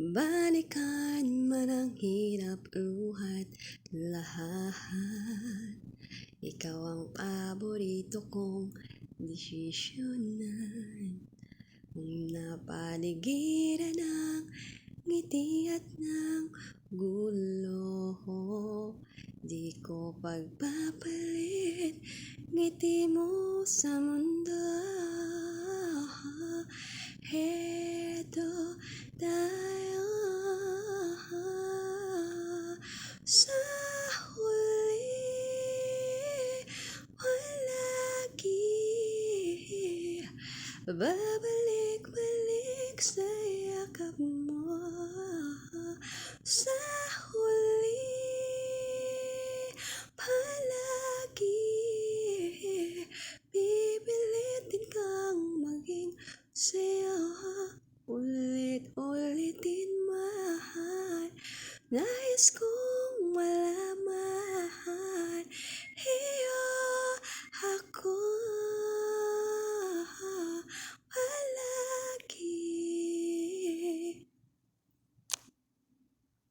Balikan man ang hirap, luha't lahat. Ikaw ang paborito kong desisyonan. Kung napaligiran ng ngiti at ng gulo, di ko pagpapalit ngiti mo sa mundo. Heto tayo sa huli, walagi babalik-balik sa yakap mo. Sa huli, palagi pipilitin kang maging sa'yo. Ulit-ulitin mahal, nais ko